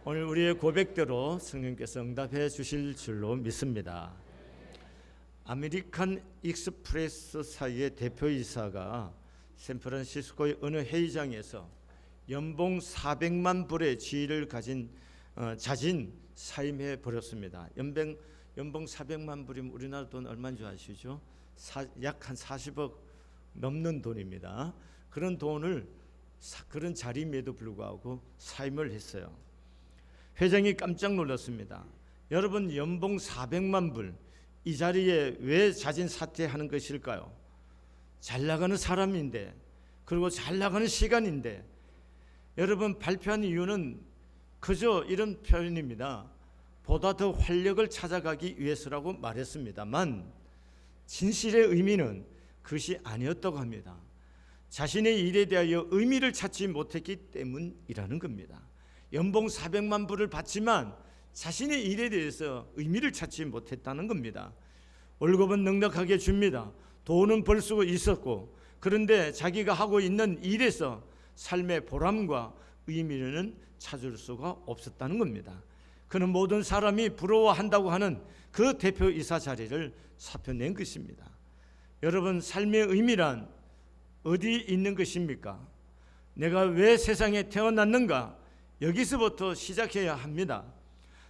오늘 우리의 고백대로 성령께서 응답해 주실 줄로 믿습니다. 아메리칸 익스프레스사의 대표이사가 샌프란시스코의 어느 회의장에서 연봉 400만 불의 지위를 가진 자진 사임해 버렸습니다. 연봉 400만 불이면 우리나라 돈 얼마인 줄 아시죠? 약 한 40억 넘는 돈입니다. 그런 돈을 그런 자리임에도 불구하고 사임을 했어요. 회장이 깜짝 놀랐습니다. 여러분, 연봉 400만 불, 이 자리에 왜 자진 사퇴하는 것일까요? 잘 나가는 사람인데, 그리고 잘 나가는 시간인데. 여러분, 발표한 이유는 그저 이런 표현입니다. 보다 더 활력을 찾아가기 위해서라고 말했습니다만 진실의 의미는 그것이 아니었다고 합니다. 자신의 일에 대하여 의미를 찾지 못했기 때문이라는 겁니다. 연봉 400만 불을 받지만 자신의 일에 대해서 의미를 찾지 못했다는 겁니다. 월급은 넉넉하게 줍니다. 돈은 벌 수 있었고, 그런데 자기가 하고 있는 일에서 삶의 보람과 의미는 찾을 수가 없었다는 겁니다. 그는 모든 사람이 부러워한다고 하는 그 대표이사 자리를 사표낸 것입니다. 여러분, 삶의 의미란 어디 있는 것입니까? 내가 왜 세상에 태어났는가? 여기서부터 시작해야 합니다.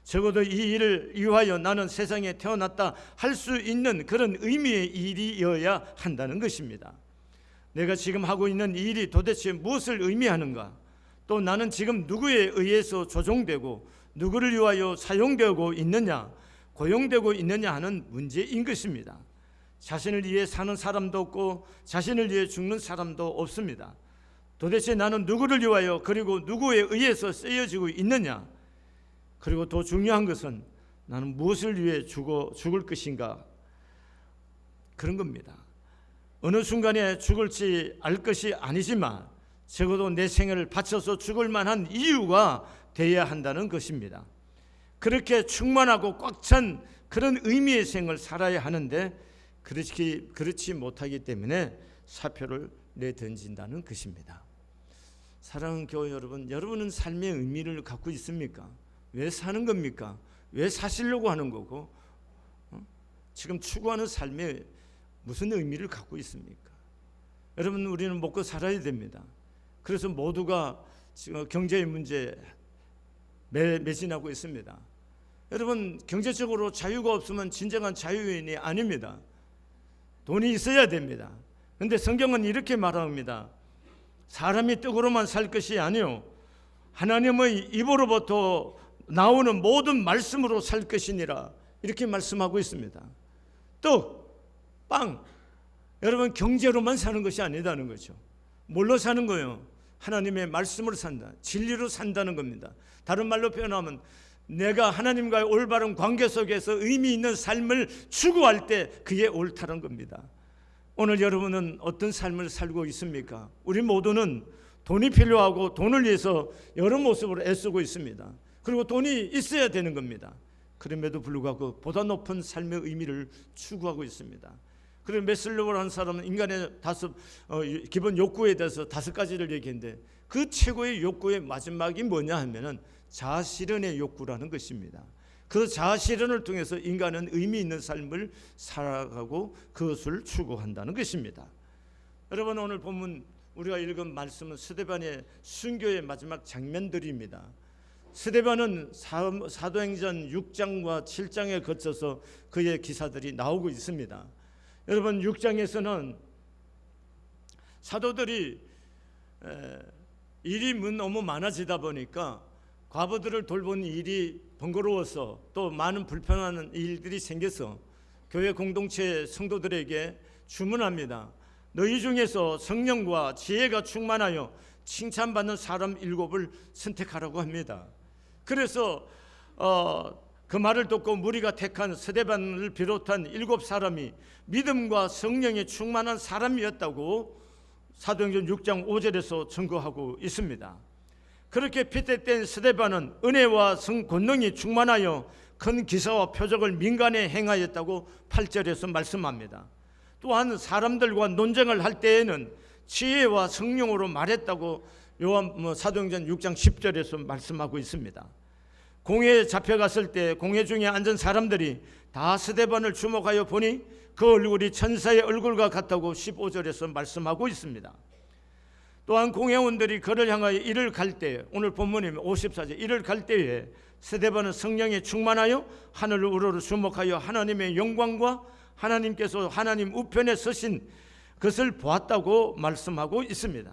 적어도 이 일을 위하여 나는 세상에 태어났다 할 수 있는 그런 의미의 일이어야 한다는 것입니다. 내가 지금 하고 있는 이 일이 도대체 무엇을 의미하는가? 또 나는 지금 누구에 의해서 조종되고 누구를 위하여 사용되고 있느냐, 고용되고 있느냐 하는 문제인 것입니다. 자신을 위해 사는 사람도 없고 자신을 위해 죽는 사람도 없습니다. 도대체 나는 누구를 위하여 그리고 누구에 의해서 쓰여지고 있느냐? 그리고 더 중요한 것은 나는 무엇을 위해 죽을 것인가? 그런 겁니다. 어느 순간에 죽을지 알 것이 아니지만 적어도 내 생애를 바쳐서 죽을 만한 이유가 되어야 한다는 것입니다. 그렇게 충만하고 꽉 찬 그런 의미의 생을 살아야 하는데 그렇지 못하기 때문에 사표를 내던진다는 것입니다. 사랑하는 교회 여러분, 여러분은 삶의 의미를 갖고 있습니까? 왜 사는 겁니까? 왜 사시려고 하는 거고, 지금 추구하는 삶에 무슨 의미를 갖고 있습니까? 여러분, 우리는 먹고 살아야 됩니다. 그래서 모두가 지금 경제의 문제에 매진하고 있습니다. 여러분, 경제적으로 자유가 없으면 진정한 자유인이 아닙니다. 돈이 있어야 됩니다. 그런데 성경은 이렇게 말합니다. 사람이 떡으로만 살 것이 아니요 하나님의 입으로부터 나오는 모든 말씀으로 살 것이니라, 이렇게 말씀하고 있습니다. 떡, 빵, 여러분, 경제로만 사는 것이 아니다는 거죠. 뭘로 사는 거예요? 하나님의 말씀으로 산다, 진리로 산다는 겁니다. 다른 말로 표현하면 내가 하나님과의 올바른 관계 속에서 의미 있는 삶을 추구할 때 그게 옳다는 겁니다. 오늘 여러분은 어떤 삶을 살고 있습니까? 우리 모두는 돈이 필요하고 돈을 위해서 여러 모습으로 애쓰고 있습니다. 그리고 돈이 있어야 되는 겁니다. 그럼에도 불구하고 보다 높은 삶의 의미를 추구하고 있습니다. 그리고 메슬로우라는 한 사람은 인간의 기본 욕구에 대해서 5가지를 얘기했는데 그 최고의 욕구의 마지막이 뭐냐 하면은 자아실현의 욕구라는 것입니다. 그 자아실현을 통해서 인간은 의미 있는 삶을 살아가고 그것을 추구한다는 것입니다. 여러분, 오늘 본문 우리가 읽은 말씀은 스데반의 순교의 마지막 장면들입니다. 스데반은 사도행전 6장과 7장에 거쳐서 그의 기사들이 나오고 있습니다. 여러분, 6장에서는 사도들이 일이 너무 많아지다 보니까 과부들을 돌보는 일이 번거로워서 또 많은 불편한 일들이 생겨서 교회 공동체 성도들에게 주문합니다. 너희 중에서 성령과 지혜가 충만하여 칭찬받는 사람 7을 선택하라고 합니다. 그래서 그 말을 듣고 무리가 택한 스데반을 비롯한 7사람이 믿음과 성령에 충만한 사람이었다고 사도행전 6장 5절에서 증거하고 있습니다. 그렇게 핏대된 스데반은 은혜와 권능이 충만하여 큰 기사와 표적을 민간에 행하였다고 8절에서 말씀합니다. 또한 사람들과 논쟁을 할 때에는 지혜와 성령으로 말했다고 사도행전 6장 10절에서 말씀하고 있습니다. 공회에 잡혀갔을 때 공회 중에 앉은 사람들이 다 스데반을 주목하여 보니 그 얼굴이 천사의 얼굴과 같다고 15절에서 말씀하고 있습니다. 또한 공회원들이 그를 향하여 이를 갈 때에, 오늘 본문이 54절, 이를 갈 때에 스데반은 성령에 충만하여 하늘을 우러러 주목하여 하나님의 영광과 하나님께서 하나님 우편에 서신 것을 보았다고 말씀하고 있습니다.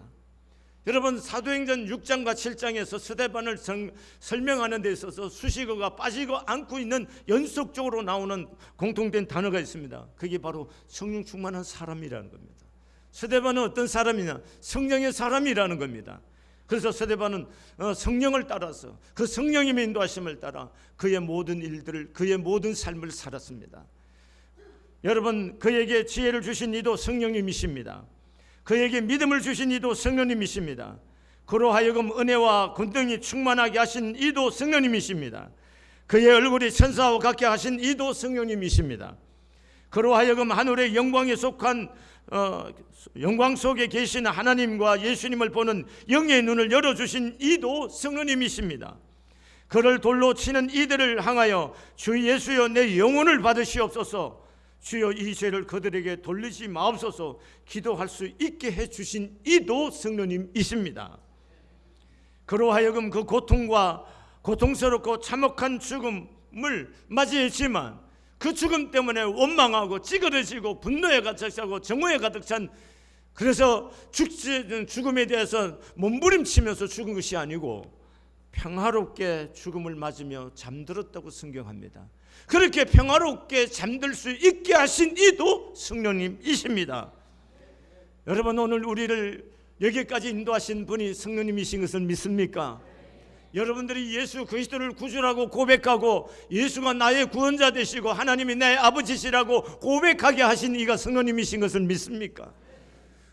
여러분, 사도행전 6장과 7장에서 스데반을 설명하는 데 있어서 수식어가 빠지고 않고 있는 연속적으로 나오는 공통된 단어가 있습니다. 그게 바로 성령 충만한 사람이라는 겁니다. 스데반은 어떤 사람이냐? 성령의 사람이라는 겁니다. 그래서 스데반은 성령을 따라서 그 성령님의 인도하심을 따라 그의 모든 일들을, 그의 모든 삶을 살았습니다. 여러분, 그에게 지혜를 주신 이도 성령님이십니다. 그에게 믿음을 주신 이도 성령님이십니다. 그로 하여금 은혜와 권능이 충만하게 하신 이도 성령님이십니다. 그의 얼굴이 천사와 같게 하신 이도 성령님이십니다. 그로 하여금 하늘의 영광에 속한 영광 속에 계신 하나님과 예수님을 보는 영의 눈을 열어주신 이도 성령님이십니다. 그를 돌로 치는 이들을 향하여 주 예수여 내 영혼을 받으시옵소서, 주여 이 죄를 그들에게 돌리지 마옵소서 기도할 수 있게 해주신 이도 성령님이십니다. 그로 하여금 그 고통과 고통스럽고 참혹한 죽음을 맞이했지만 그 죽음 때문에 원망하고 찌그러지고 분노에 가득 차고 정오에 가득 찬, 그래서 죽음에 대해서 몸부림치면서 죽은 것이 아니고 평화롭게 죽음을 맞으며 잠들었다고 성경합니다. 그렇게 평화롭게 잠들 수 있게 하신 이도 성령님이십니다. 여러분, 오늘 우리를 여기까지 인도하신 분이 성령님이신 것을 믿습니까? 여러분들이 예수 그리스도를 구주라고 고백하고 예수가 나의 구원자 되시고 하나님이 나의 아버지시라고 고백하게 하신 이가 성령님이신 것을 믿습니까?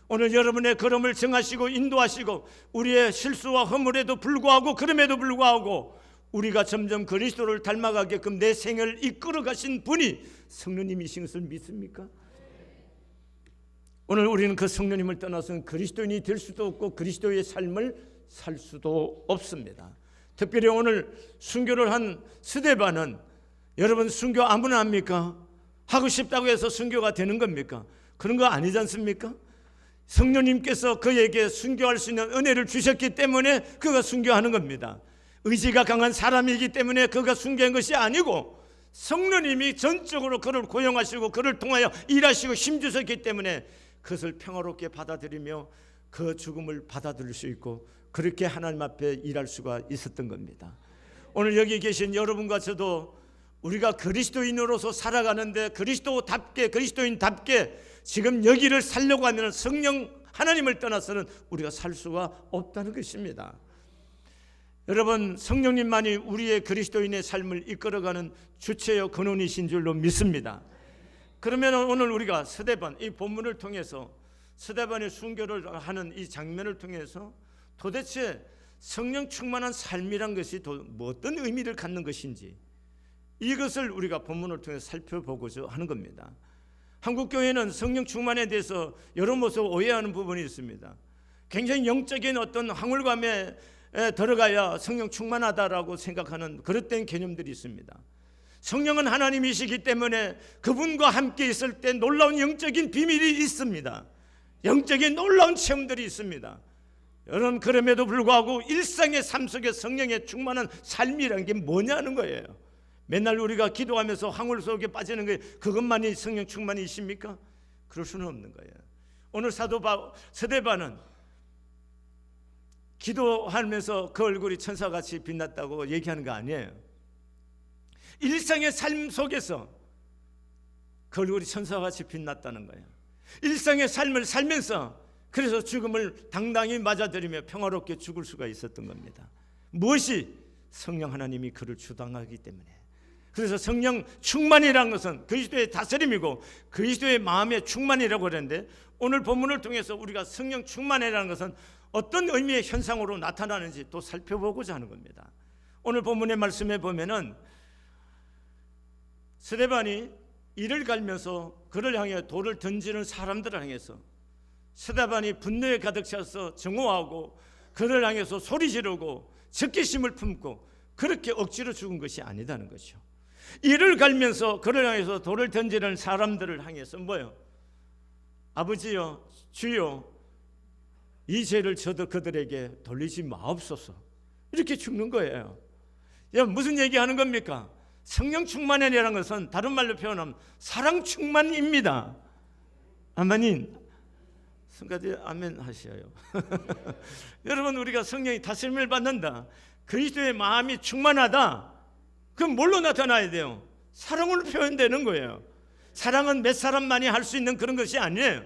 오늘 여러분의 걸음을 정하시고 인도하시고 우리의 실수와 허물에도 불구하고, 그럼에도 불구하고 우리가 점점 그리스도를 닮아가게끔 내 생을 이끌어 가신 분이 성령님이신 것을 믿습니까? 오늘 우리는 그 성령님을 떠나서는 그리스도인이 될 수도 없고 그리스도의 삶을 살 수도 없습니다. 특별히 오늘 순교를 한 스데반은, 여러분 순교 아무나 합니까? 하고 싶다고 해서 순교가 되는 겁니까? 그런 거 아니지 않습니까? 성령님께서 그에게 순교할 수 있는 은혜를 주셨기 때문에 그가 순교하는 겁니다. 의지가 강한 사람이기 때문에 그가 순교한 것이 아니고 성령님이 전적으로 그를 고용하시고 그를 통하여 일하시고 힘주셨기 때문에 그것을 평화롭게 받아들이며 그 죽음을 받아들일 수 있고 그렇게 하나님 앞에 일할 수가 있었던 겁니다. 오늘 여기 계신 여러분과 저도 우리가 그리스도인으로서 살아가는데 그리스도답게, 그리스도인답게 지금 여기를 살려고 하면 성령 하나님을 떠나서는 우리가 살 수가 없다는 것입니다. 여러분, 성령님만이 우리의 그리스도인의 삶을 이끌어가는 주체요 근원이신 줄로 믿습니다. 그러면 오늘 우리가 스데반, 이 본문을 통해서 스데반의 순교를 하는 이 장면을 통해서 도대체 성령 충만한 삶이란 것이 어떤 의미를 갖는 것인지 이것을 우리가 본문을 통해서 살펴보고자 하는 겁니다. 한국교회는 성령 충만에 대해서 여러 모습 오해하는 부분이 있습니다. 굉장히 영적인 어떤 황홀감에 들어가야 성령 충만하다라고 생각하는 그릇된 개념들이 있습니다. 성령은 하나님이시기 때문에 그분과 함께 있을 때 놀라운 영적인 비밀이 있습니다. 영적인 놀라운 체험들이 있습니다. 여러분, 그럼에도 불구하고 일상의 삶 속에 성령의 충만한 삶이라는 게 뭐냐는 거예요. 맨날 우리가 기도하면서 황홀 속에 빠지는 게 그것만이 성령 충만이십니까? 그럴 수는 없는 거예요. 오늘 사도 스데반은 기도하면서 그 얼굴이 천사같이 빛났다고 얘기하는 거 아니에요. 일상의 삶 속에서 그 얼굴이 천사같이 빛났다는 거예요. 일상의 삶을 살면서 그래서 죽음을 당당히 맞아들이며 평화롭게 죽을 수가 있었던 겁니다. 무엇이? 성령 하나님이 그를 주당하기 때문에. 그래서 성령 충만이라는 것은 그리스도의 다스림이고 그리스도의 마음의 충만이라고 하는데, 오늘 본문을 통해서 우리가 성령 충만이라는 것은 어떤 의미의 현상으로 나타나는지 또 살펴보고자 하는 겁니다. 오늘 본문의 말씀에 보면은 스데반이 이를 갈면서 그를 향해 돌을 던지는 사람들을 향해서 스데반이 분노에 가득 차서 정오하고 그를 향해서 소리 지르고 적개심을 품고 그렇게 억지로 죽은 것이 아니다는 거죠. 이를 갈면서 그를 향해서 돌을 던지는 사람들을 향해서 뭐요? 아버지여, 주여, 이 죄를 저도 그들에게 돌리지 마옵소서. 이렇게 죽는 거예요. 무슨 얘기하는 겁니까? 성령 충만이라는 것은 다른 말로 표현하면 사랑 충만입니다. 아멘. 성가대 아멘 하셔요. 여러분, 우리가 성령이 다스림을 받는다, 그리스도의 마음이 충만하다, 그럼 뭘로 나타나야 돼요? 사랑으로 표현되는 거예요. 사랑은 몇 사람만이 할 수 있는 그런 것이 아니에요.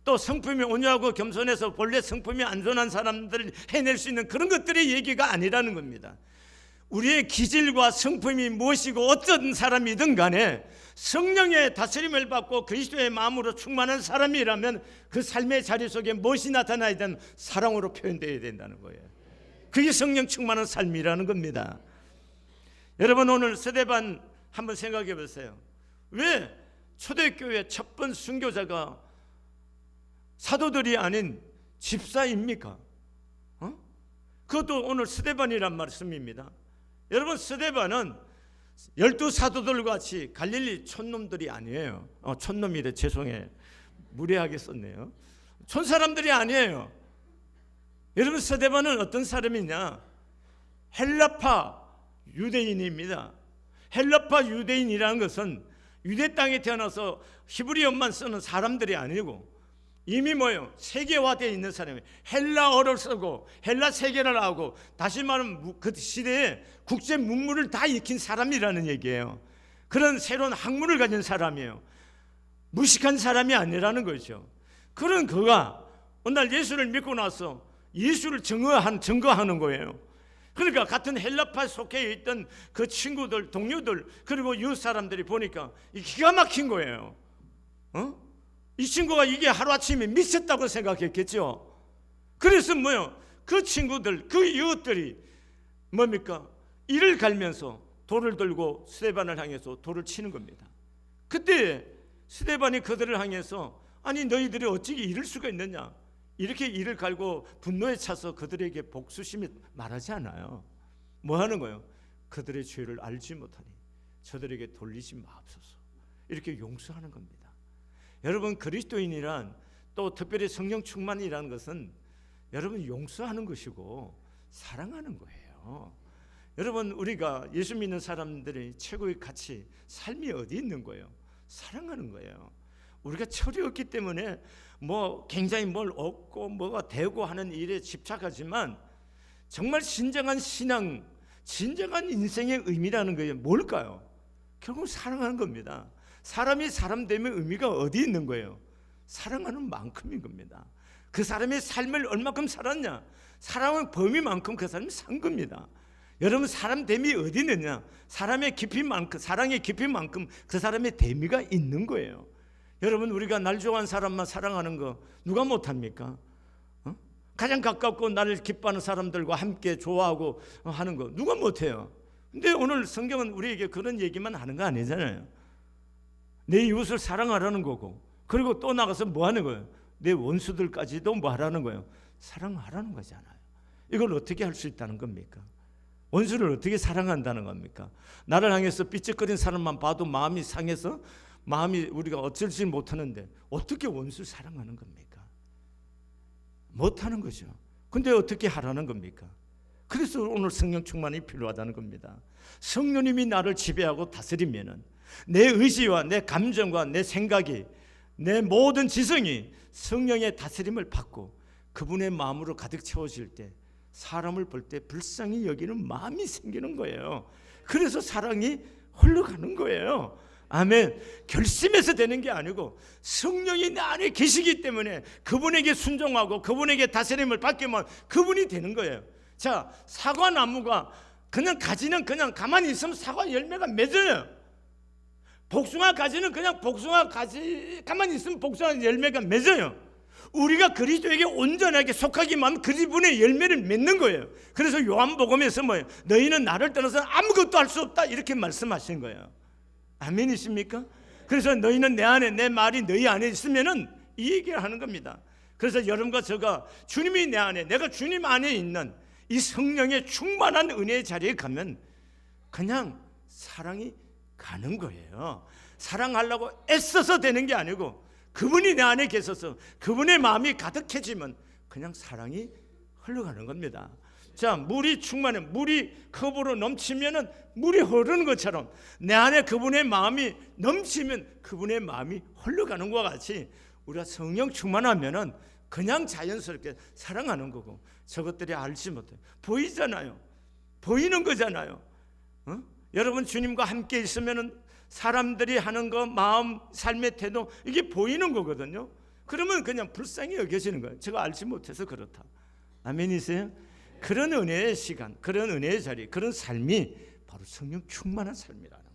또 성품이 온유하고 겸손해서 본래 성품이 안전한 사람들을 해낼 수 있는 그런 것들의 얘기가 아니라는 겁니다. 우리의 기질과 성품이 무엇이고 어떤 사람이든 간에 성령의 다스림을 받고 그리스도의 마음으로 충만한 사람이라면 그 삶의 자리 속에 무엇이 나타나야 되는 사랑으로 표현되어야 된다는 거예요. 그게 성령 충만한 삶이라는 겁니다. 여러분, 오늘 스데반 한번 생각해 보세요. 왜 초대교회 첫 번 순교자가 사도들이 아닌 집사입니까? 그것도 오늘 스데반이란 말씀입니다. 여러분, 스데반은 12사도들 같이 갈릴리 촌놈들이 아니에요. 촌놈이래, 죄송해, 무례하게 썼네요. 촌사람들이 아니에요. 여러분, 스데반은 어떤 사람이냐? 헬라파 유대인입니다. 헬라파 유대인이라는 것은 유대 땅에 태어나서 히브리어만 쓰는 사람들이 아니고 이미 뭐예요? 세계화되어 있는 사람이에요. 헬라어를 쓰고 헬라 세계를 하고, 다시 말하면 그 시대에 국제 문물을 다 익힌 사람이라는 얘기예요. 그런 새로운 학문을 가진 사람이에요. 무식한 사람이 아니라는 거죠. 그런 그가 어느 날 예수를 믿고 나서 예수를 증거하는 거예요. 그러니까 같은 헬라파 속해 있던 그 친구들, 동료들, 그리고 이웃 사람들이 보니까 기가 막힌 거예요. 이 친구가 이게 하루아침에 미쳤다고 생각했겠죠. 그래서 뭐요? 그 친구들, 그 이웃들이 뭡니까? 이를 갈면서 돌을 들고 스데반을 향해서 돌을 치는 겁니다. 그때 스데반이 그들을 향해서 아니 너희들이 어찌 이럴 수가 있느냐, 이렇게 이를 갈고 분노에 차서 그들에게 복수심에 말하지 않아요. 뭐 하는 거예요? 그들의 죄를 알지 못하니 저들에게 돌리지 마옵소서, 이렇게 용서하는 겁니다. 여러분, 그리스도인이란, 또 특별히 성령 충만이라는 것은 여러분 용서하는 것이고 사랑하는 거예요. 여러분, 우리가 예수 믿는 사람들의 최고의 가치, 삶이 어디 있는 거예요? 사랑하는 거예요. 우리가 철이 없기 때문에 뭐 굉장히 뭘 얻고 뭐가 되고 하는 일에 집착하지만 정말 진정한 신앙, 진정한 인생의 의미라는 게 뭘까요? 결국 사랑하는 겁니다. 사람이 사람 되면 의미가 어디 있는 거예요? 사랑하는 만큼인 겁니다. 그 사람의 삶을 얼마큼 살았냐, 사랑의 범위만큼 그 사람이 산 겁니다. 여러분, 사람 됨이 어디 있느냐? 사람의 깊이만큼, 사랑의 깊이만큼 그 사람의 대미가 있는 거예요. 여러분, 우리가 날 좋아하는 사람만 사랑하는 거 누가 못합니까? 가장 가깝고 나를 기뻐하는 사람들과 함께 좋아하고 하는 거 누가 못해요? 근데 오늘 성경은 우리에게 그런 얘기만 하는 거 아니잖아요. 내 이웃을 사랑하라는 거고, 그리고 또 나가서 뭐 하는 거예요? 내 원수들까지도 뭐 하라는 거예요? 사랑하라는 거잖아요. 이걸 어떻게 할 수 있다는 겁니까? 원수를 어떻게 사랑한다는 겁니까? 나를 향해서 삐쩍거린 사람만 봐도 마음이 상해서 마음이 우리가 어쩔지 못하는데 어떻게 원수를 사랑하는 겁니까? 못하는 거죠. 근데 어떻게 하라는 겁니까? 그래서 오늘 성령 충만이 필요하다는 겁니다. 성령님이 나를 지배하고 다스리면은 내 의지와 내 감정과 내 생각이, 내 모든 지성이 성령의 다스림을 받고 그분의 마음으로 가득 채워질 때 사람을 볼 때 불쌍히 여기는 마음이 생기는 거예요. 그래서 사랑이 흘러가는 거예요. 아멘. 결심해서 되는 게 아니고 성령이 내 안에 계시기 때문에 그분에게 순종하고 그분에게 다스림을 받기만 그분이 되는 거예요. 자, 사과나무가 그냥 가지는 그냥 가만히 있으면 사과 열매가 맺어요. 복숭아 가지는 그냥 복숭아 가지 가만히 있으면 복숭아 열매가 맺어요. 우리가 그리스도에게 온전하게 속하기만 그분의 열매를 맺는 거예요. 그래서 요한복음에서 뭐예요? 너희는 나를 떠나서 아무것도 할 수 없다, 이렇게 말씀하신 거예요. 아멘이십니까? 그래서 너희는 내 안에, 내 말이 너희 안에 있으면은 이 얘기를 하는 겁니다. 그래서 여러분과 제가 주님이 내 안에, 내가 주님 안에 있는 이 성령의 충만한 은혜의 자리에 가면 그냥 사랑이 가는 거예요. 사랑하려고 애써서 되는 게 아니고 그분이 내 안에 계셔서 그분의 마음이 가득해지면 그냥 사랑이 흘러가는 겁니다. 자, 물이 충만해, 물이 컵으로 넘치면은 물이 흐르는 것처럼 내 안에 그분의 마음이 넘치면 그분의 마음이 흘러가는 것과 같이 우리가 성령 충만하면은 그냥 자연스럽게 사랑하는 거고, 저것들이 알지 못해 보이잖아요. 보이는 거잖아요. 여러분 주님과 함께 있으면은 사람들이 하는 거, 마음, 삶의 태도, 이게 보이는 거거든요. 그러면 그냥 불쌍히 여겨지는 거예요. 제가 알지 못해서 그렇다. 아멘이세요? 그런 은혜의 시간, 그런 은혜의 자리, 그런 삶이 바로 성령 충만한 삶이라는 거예요.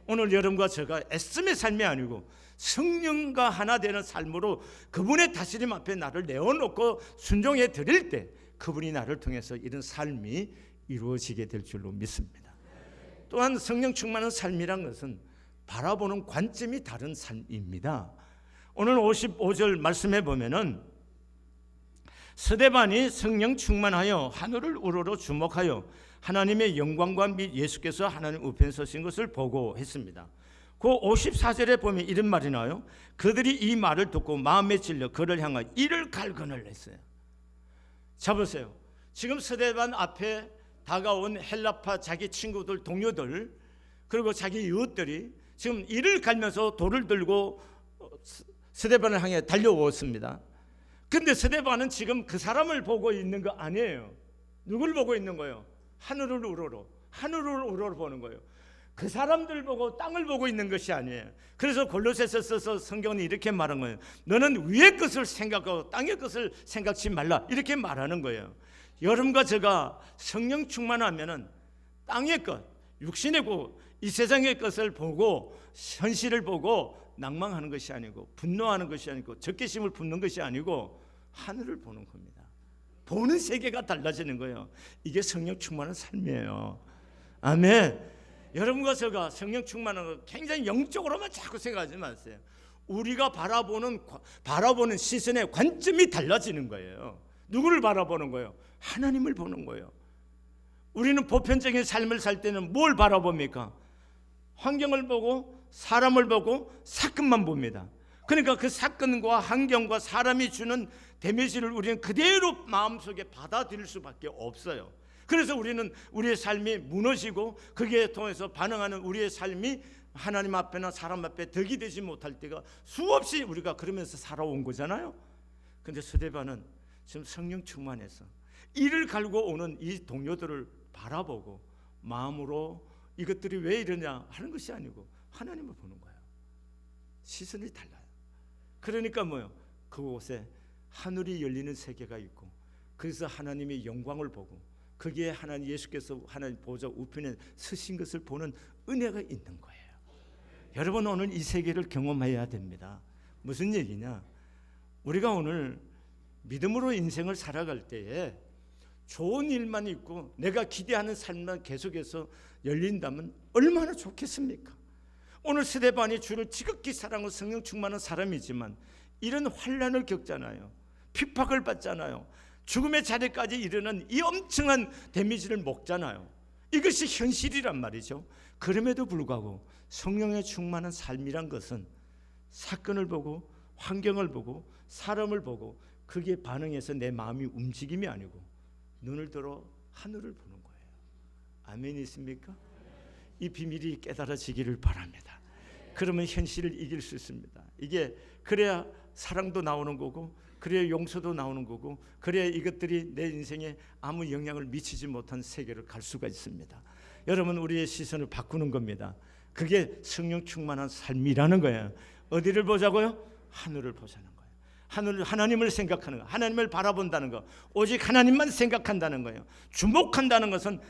오늘 여러분과 제가 애씀의 삶이 아니고 성령과 하나 되는 삶으로 그분의 다스림 앞에 나를 내어놓고 순종해 드릴 때 그분이 나를 통해서 이런 삶이 이루어지게 될 줄로 믿습니다. 또한 성령 충만한 삶이란 것은 바라보는 관점이 다른 삶입니다. 오늘 55절 말씀해 보면은 스데반이 성령 충만하여 하늘을 우러러 주목하여 하나님의 영광과 및 예수께서 하나님 우편에 서신 것을 보고 했습니다. 그 54절에 보면 이런 말이 나와요. 그들이 이 말을 듣고 마음에 찔려 그를 향하여 이를 갈근을 했어요. 자 보세요. 지금 스데반 앞에 다가온 헬라파 자기 친구들, 동료들, 그리고 자기 이웃들이 지금 이를 갈면서 돌을 들고 스데반을 향해 달려왔습니다. 근데 스데반은 지금 그 사람을 보고 있는 거 아니에요. 누굴 보고 있는 거예요? 하늘을 우러러 보는 거예요. 그 사람들 보고 땅을 보고 있는 것이 아니에요. 그래서 골로새서 써서 성경은 이렇게 말한 거예요. 너는 위의 것을 생각하고 땅의 것을 생각지 말라, 이렇게 말하는 거예요. 여러분과 제가 성령 충만하면은 땅의 것, 육신의 것, 이 세상의 것을 보고 현실을 보고 낭망하는 것이 아니고 분노하는 것이 아니고 적개심을 품는 것이 아니고 하늘을 보는 겁니다. 보는 세계가 달라지는 거예요. 이게 성령 충만한 삶이에요. 아멘. 여러분과 제가 성령 충만한 거 굉장히 영적으로만 자꾸 생각하지 마세요. 우리가 바라보는 시선의 관점이 달라지는 거예요. 누구를 바라보는 거예요? 하나님을 보는 거예요. 우리는 보편적인 삶을 살 때는 뭘 바라봅니까? 환경을 보고 사람을 보고 사건만 봅니다. 그러니까 그 사건과 환경과 사람이 주는 데미지를 우리는 그대로 마음속에 받아들일 수밖에 없어요. 그래서 우리는 우리의 삶이 무너지고 거기에 통해서 반응하는 우리의 삶이 하나님 앞에나 사람 앞에 덕이 되지 못할 때가 수없이 우리가 그러면서 살아온 거잖아요. 근데 스데반은 지금 성령 충만해서 이를 갈고 오는 이 동료들을 바라보고 마음으로 이것들이 왜 이러냐 하는 것이 아니고 하나님을 보는 거예요. 시선이 달라요. 그러니까 뭐요? 그곳에 하늘이 열리는 세계가 있고 그래서 하나님의 영광을 보고 거기에 하나님 예수께서 하나님 보좌 우편에 서신 것을 보는 은혜가 있는 거예요. 여러분 오늘 이 세계를 경험해야 됩니다. 무슨 얘기냐? 우리가 오늘 믿음으로 인생을 살아갈 때에 좋은 일만 있고 내가 기대하는 삶만 계속해서 열린다면 얼마나 좋겠습니까? 오늘 스데반이 주를 지극히 사랑하고 성령 충만한 사람이지만 이런 환난을 겪잖아요. 핍박을 받잖아요. 죽음의 자리까지 이르는 이 엄청난 데미지를 먹잖아요. 이것이 현실이란 말이죠. 그럼에도 불구하고 성령의 충만한 삶이란 것은 사건을 보고 환경을 보고 사람을 보고 그게 반응해서 내 마음이 움직임이 아니고 눈을 들어 하늘을 보는 거예요. 아멘이 있습니까? 이 비밀이 깨달아지기를 바랍니다. 그러면 현실을 이길 수 있습니다. 이게 그래야 사랑도 나오는 거고 그래야 용서도 나오는 거고 그래야 이것들이 내 인생에 아무 영향을 미치지 못한 세계를 갈 수가 있습니다. 여러분 우리의 시선을 바꾸는 겁니다. 그게 성령 충만한 삶이라는 거예요. 어디를 보자고요? 하늘을 보자는 거예요. 하나님을 생각하는 거, 하나님을 바라본다는 거, 오직 하나님만 생각한다는 거예요. 주목한다는 것은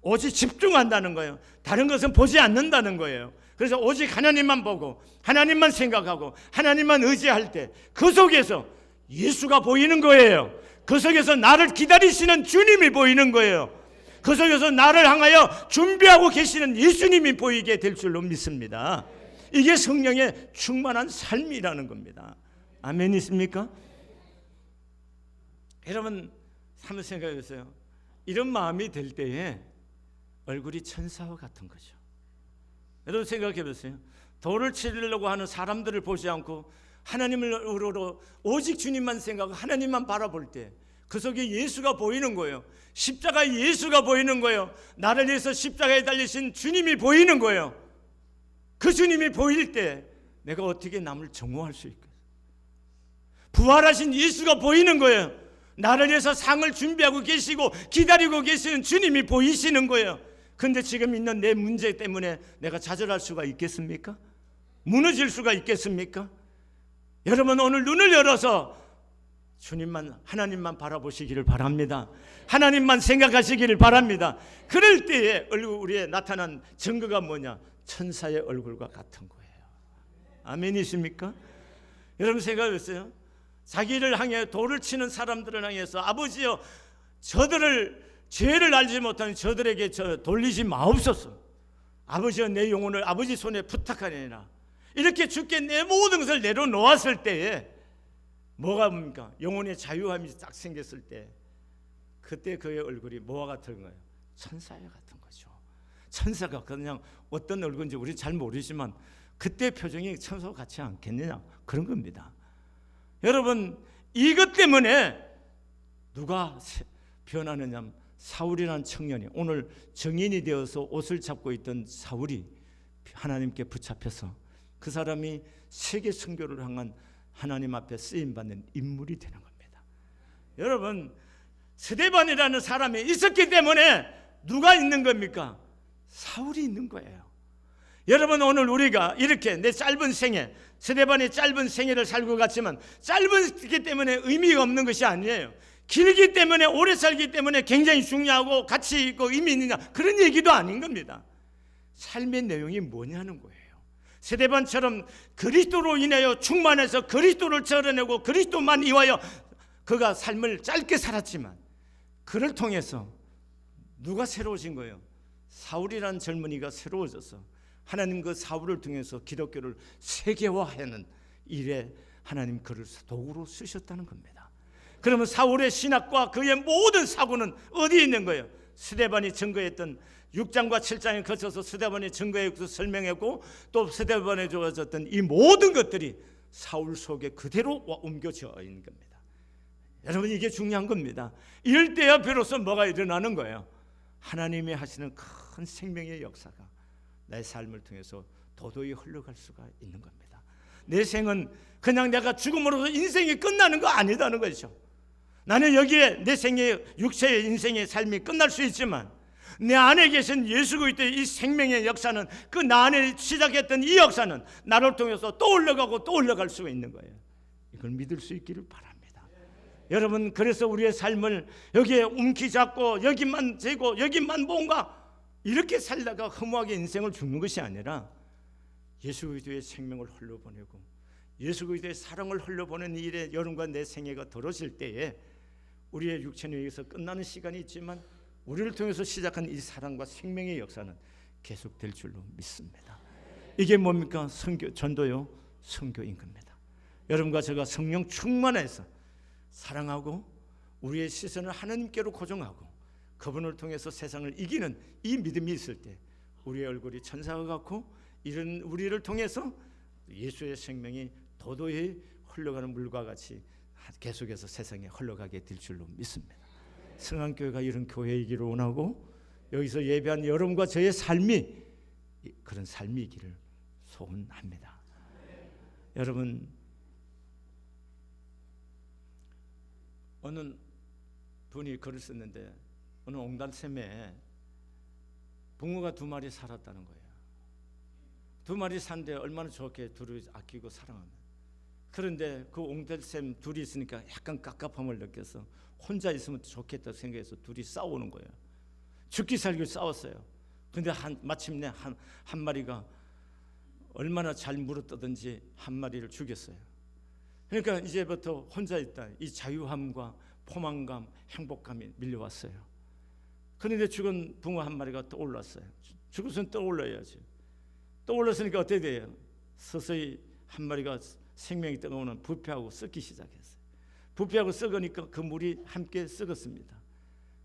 오직 집중한다는 거예요. 다른 것은 보지 않는다는 거예요. 그래서 오직 하나님만 보고 하나님만 생각하고 하나님만 의지할 때 그 속에서 예수가 보이는 거예요. 그 속에서 나를 기다리시는 주님이 보이는 거예요. 그 속에서 나를 향하여 준비하고 계시는 예수님이 보이게 될 줄로 믿습니다. 이게 성령의 충만한 삶이라는 겁니다. 아멘 있습니까? 여러분 한번 생각해 보세요. 이런 마음이 될 때에 얼굴이 천사와 같은 거죠. 여러분 생각해 보세요. 돌을 치려고 하는 사람들을 보지 않고 하나님을 우러러 오직 주님만 생각하고 하나님만 바라볼 때 그 속에 예수가 보이는 거예요. 십자가에 예수가 보이는 거예요. 나를 위해서 십자가에 달리신 주님이 보이는 거예요. 그 주님이 보일 때 내가 어떻게 남을 정오할 수 있겠어요? 부활하신 예수가 보이는 거예요. 나를 위해서 상을 준비하고 계시고 기다리고 계시는 주님이 보이시는 거예요. 근데 지금 있는 내 문제 때문에 내가 좌절할 수가 있겠습니까? 무너질 수가 있겠습니까? 여러분 오늘 눈을 열어서 주님만 하나님만 바라보시기를 바랍니다. 하나님만 생각하시기를 바랍니다. 그럴 때에 우리에 나타난 증거가 뭐냐? 천사의 얼굴과 같은 거예요. 아멘이십니까? 여러분 생각해보세요. 자기를 향해 돌을 치는 사람들을 향해서 아버지여 저들을 죄를 알지 못하는 저들에게 돌리지 마옵소서. 아버지여 내 영혼을 아버지 손에 부탁하니라. 이렇게 주께 내 모든 것을 내려놓았을 때에 뭐가 뭡니까? 영혼의 자유함이 딱 생겼을 때 그때 그의 얼굴이 뭐와 같은 거예요? 천사와 같은 거죠. 천사가 그냥 어떤 얼굴인지 우리 잘 모르지만 그때 표정이 천사와 같지 않겠느냐 그런 겁니다. 여러분 이것 때문에 누가 변하느냐? 사울이라는 청년이 오늘 정인이 되어서 옷을 잡고 있던 사울이 하나님께 붙잡혀서 그 사람이 세계 선교를 향한 하나님 앞에 쓰임받는 인물이 되는 겁니다. 여러분 스데반이라는 사람이 있었기 때문에 누가 있는 겁니까? 사울이 있는 거예요. 여러분 오늘 우리가 이렇게 내 짧은 생애 스데반의 짧은 생애를 살고 갔지만 짧기 때문에 의미가 없는 것이 아니에요. 길기 때문에 오래 살기 때문에 굉장히 중요하고 가치 있고 의미 있느냐 그런 얘기도 아닌 겁니다. 삶의 내용이 뭐냐는 거예요. 스데반처럼 그리스도로 인하여 충만해서 그리스도를 드러내고 그리스도만 이와여 그가 삶을 짧게 살았지만 그를 통해서 누가 새로워진 거예요? 사울이라는 젊은이가 새로워져서 하나님 그 사울을 통해서 기독교를 세계화하는 일에 하나님 그를 도구로 쓰셨다는 겁니다. 그러면 사울의 신학과 그의 모든 사고는 어디에 있는 거예요? 스데반이 증거했던 6장과 7장에 거쳐서 스데반이 증거했고 설명했고 또 스데반에 주어졌던 이 모든 것들이 사울 속에 그대로 옮겨져 있는 겁니다. 여러분 이게 중요한 겁니다. 이럴 때야 비로소 뭐가 일어나는 거예요? 하나님이 하시는 큰 생명의 역사가 내 삶을 통해서 도도히 흘러갈 수가 있는 겁니다. 내 생은 그냥 내가 죽음으로서 인생이 끝나는 거 아니다는 거죠. 나는 여기에 내 생의 육체의 인생의 삶이 끝날 수 있지만 내 안에 계신 예수 그리스도의 이 생명의 역사는 그 나 안에 시작했던 이 역사는 나를 통해서 또 올라가고 또 올라갈 수가 있는 거예요. 이걸 믿을 수 있기를 바랍니다. 여러분 그래서 우리의 삶을 여기에 움키잡고 여기만 재고 여기만 뭔가 이렇게 살다가 허무하게 인생을 죽는 것이 아니라 예수 그리스도의 생명을 흘려보내고 예수 그리스도의 사랑을 흘려보내는 일에 여러분과 내 생애가 들어질 때에 우리의 육체는 여기서 끝나는 시간이 있지만 우리를 통해서 시작한 이 사랑과 생명의 역사는 계속될 줄로 믿습니다. 이게 뭡니까? 선교, 전도요, 선교인 겁니다. 여러분과 제가 성령 충만해서 사랑하고 우리의 시선을 하나님께로 고정하고 그분을 통해서 세상을 이기는 이 믿음이 있을 때 우리의 얼굴이 천사와 같고 이런 우리를 통해서 예수의 생명이 도도히 흘러가는 물과 같이 계속해서 세상에 흘러가게 될 줄로 믿습니다. 성안교회가 이런 교회이기를 원하고 여기서 예배한 여러분과 저의 삶이 그런 삶이기를 소원합니다. 여러분 어느 분이 글을 썼는데 어느 옹달샘에 붕어가 2마리 살았다는 거예요. 2마리 산데 얼마나 좋게 둘이 아끼고 사랑합니다. 그런데 그 옹달샘 둘이 있으니까 약간 깝깝함을 느껴서 혼자 있으면 좋겠다 생각해서 둘이 싸우는 거예요. 죽기 살기 싸웠어요. 근데 마침내 한 마리가 얼마나 잘 물어뜯든지 한 마리를 죽였어요. 그러니까 이제부터 혼자 있다. 이 자유함과 포만감, 행복감이 밀려왔어요. 그런데 죽은 붕어 한 마리가 떠올랐어요. 죽었으면 떠올라야지. 떠올랐으니까 어떻게 돼요? 서서히 한 마리가 생명이 뜨거우면 부패하고 썩기 시작했어요. 부패하고 썩으니까 그 물이 함께 썩었습니다.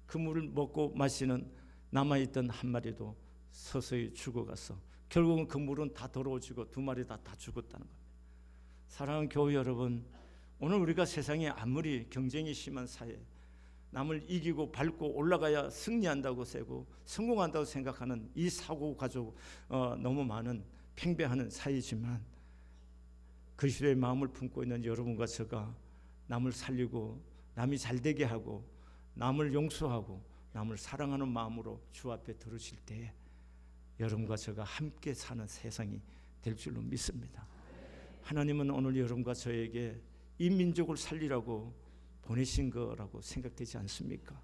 그 물을 먹고 마시는 남아있던 한 마리도 서서히 죽어가서 결국은 그 물은 다 더러워지고 두 마리 다 죽었다는 겁니다. 사랑하는 교회 여러분, 오늘 우리가 세상에 아무리 경쟁이 심한 사회, 남을 이기고 밟고 올라가야 승리한다고 세고 성공한다고 생각하는 이 사고 가지고 너무 많은 팽배하는 사회지만, 그리스도의 마음을 품고 있는 여러분과 제가 남을 살리고 남이 잘되게 하고 남을 용서하고 남을 사랑하는 마음으로 주 앞에 들으실 때에 여러분과 제가 함께 사는 세상이 될 줄로 믿습니다. 하나님은 오늘 여러분과 저에게 이 민족을 살리라고 보내신 거라고 생각되지 않습니까?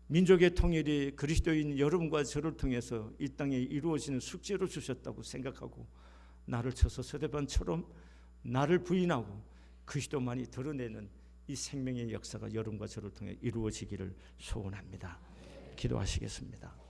민족의 통일이 그리스도인 여러분과 저를 통해서 이 땅에 이루어지는 숙제로 주셨다고 생각하고 나를 쳐서 스데반처럼 나를 부인하고 그리스도만이 드러내는 이 생명의 역사가 여러분과 저를 통해 이루어지기를 소원합니다. 기도하시겠습니다.